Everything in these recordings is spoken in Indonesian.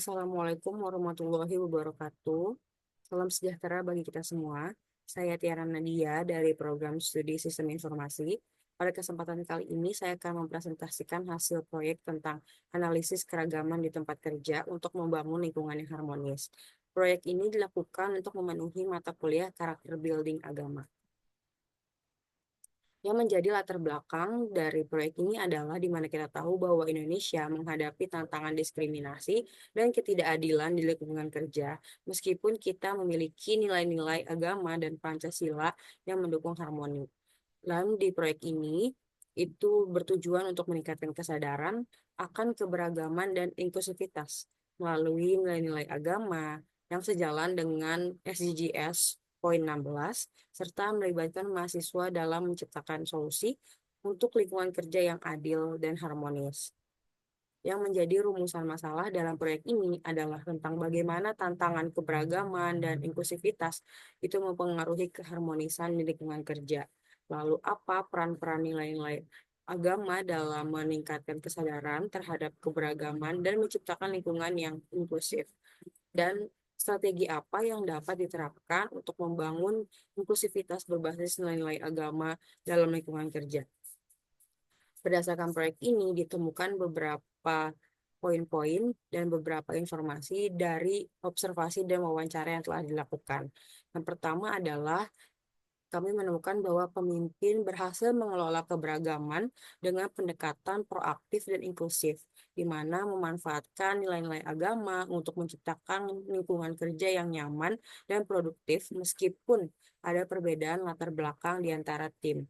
Assalamualaikum warahmatullahi wabarakatuh. Salam sejahtera bagi kita semua. Saya Tiara Nadia dari program studi Sistem Informasi. Pada kesempatan kali ini saya akan mempresentasikan hasil proyek tentang analisis keragaman di tempat kerja untuk membangun lingkungan yang harmonis. Proyek ini dilakukan untuk memenuhi mata kuliah karakter building agama. Yang menjadi latar belakang dari proyek ini adalah di mana kita tahu bahwa Indonesia menghadapi tantangan diskriminasi dan ketidakadilan di lingkungan kerja, meskipun kita memiliki nilai-nilai agama dan Pancasila yang mendukung harmoni. Dan di proyek ini, itu bertujuan untuk meningkatkan kesadaran akan keberagaman dan inklusivitas melalui nilai-nilai agama yang sejalan dengan SDGs poin 16, serta melibatkan mahasiswa dalam menciptakan solusi untuk lingkungan kerja yang adil dan harmonis. Yang menjadi rumusan masalah dalam proyek ini adalah tentang bagaimana tantangan keberagaman dan inklusivitas itu mempengaruhi keharmonisan di lingkungan kerja. Lalu apa peran-peran nilai-nilai agama dalam meningkatkan kesadaran terhadap keberagaman dan menciptakan lingkungan yang inklusif? Dan strategi apa yang dapat diterapkan untuk membangun inklusivitas berbasis nilai-nilai agama dalam lingkungan kerja? Berdasarkan proyek ini ditemukan beberapa poin-poin dan beberapa informasi dari observasi dan wawancara yang telah dilakukan. Yang pertama adalah kami menemukan bahwa pemimpin berhasil mengelola keberagaman dengan pendekatan proaktif dan inklusif, di mana memanfaatkan nilai-nilai agama untuk menciptakan lingkungan kerja yang nyaman dan produktif meskipun ada perbedaan latar belakang di antara tim.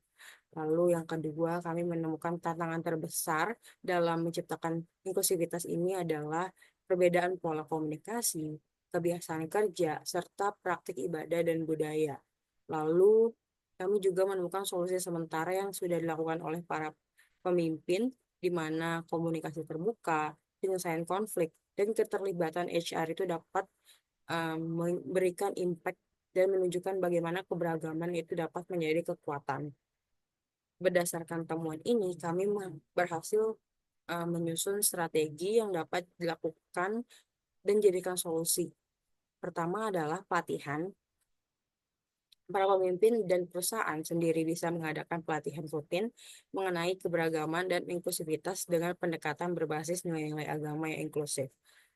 Lalu yang kedua, kami menemukan tantangan terbesar dalam menciptakan inklusivitas ini adalah perbedaan pola komunikasi, kebiasaan kerja, serta praktik ibadah dan budaya. Lalu kami juga menemukan solusi sementara yang sudah dilakukan oleh para pemimpin, di mana komunikasi terbuka, penyelesaian konflik, dan keterlibatan HR itu dapat memberikan impact dan menunjukkan bagaimana keberagaman itu dapat menjadi kekuatan. Berdasarkan temuan ini, kami berhasil menyusun strategi yang dapat dilakukan dan jadikan solusi. Pertama adalah pelatihan. Para pemimpin dan perusahaan sendiri bisa mengadakan pelatihan rutin mengenai keberagaman dan inklusivitas dengan pendekatan berbasis nilai-nilai agama yang inklusif.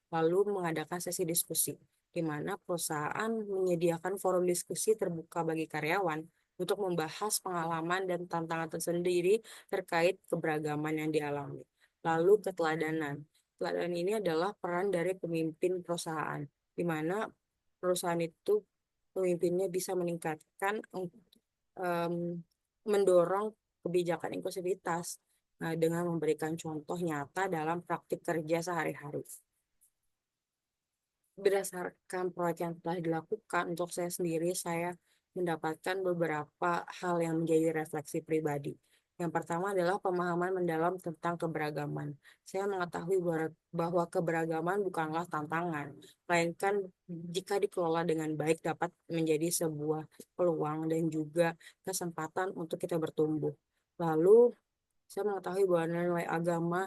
Lalu mengadakan sesi diskusi, di mana perusahaan menyediakan forum diskusi terbuka bagi karyawan untuk membahas pengalaman dan tantangan tersendiri terkait keberagaman yang dialami. Lalu keteladanan. Keteladanan ini adalah peran dari pemimpin perusahaan, di mana perusahaan itu pemimpinnya bisa meningkatkan em, mendorong kebijakan inklusivitas dengan memberikan contoh nyata dalam praktik kerja sehari-hari. Berdasarkan proyek yang telah dilakukan untuk saya sendiri, saya mendapatkan beberapa hal yang menjadi refleksi pribadi. Yang pertama adalah pemahaman mendalam tentang keberagaman. Saya mengetahui bahwa keberagaman bukanlah tantangan, melainkan jika dikelola dengan baik dapat menjadi sebuah peluang dan juga kesempatan untuk kita bertumbuh. Lalu, saya mengetahui bahwa nilai agama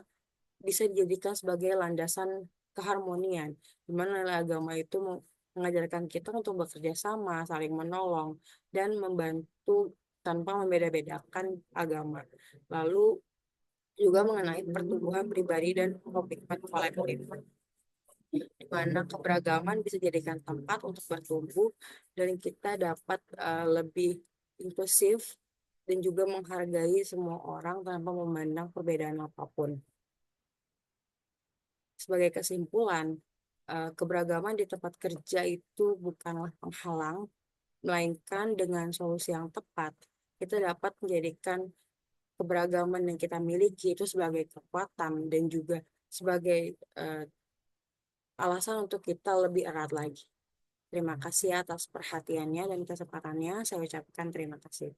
bisa dijadikan sebagai landasan keharmonian, di mana nilai agama itu mengajarkan kita untuk bekerja sama, saling menolong, dan membantu tanpa membeda-bedakan agama. Lalu juga mengenai pertumbuhan pribadi dan komitmen kolektif, di mana keberagaman bisa dijadikan tempat untuk bertumbuh dan kita dapat lebih inklusif dan juga menghargai semua orang tanpa memandang perbedaan apapun. Sebagai kesimpulan, keberagaman di tempat kerja itu bukanlah penghalang, melainkan dengan solusi yang tepat, kita dapat menjadikan keberagaman yang kita miliki itu sebagai kekuatan dan juga sebagai alasan untuk kita lebih erat lagi. Terima kasih atas perhatiannya dan kesempatannya. Saya ucapkan terima kasih.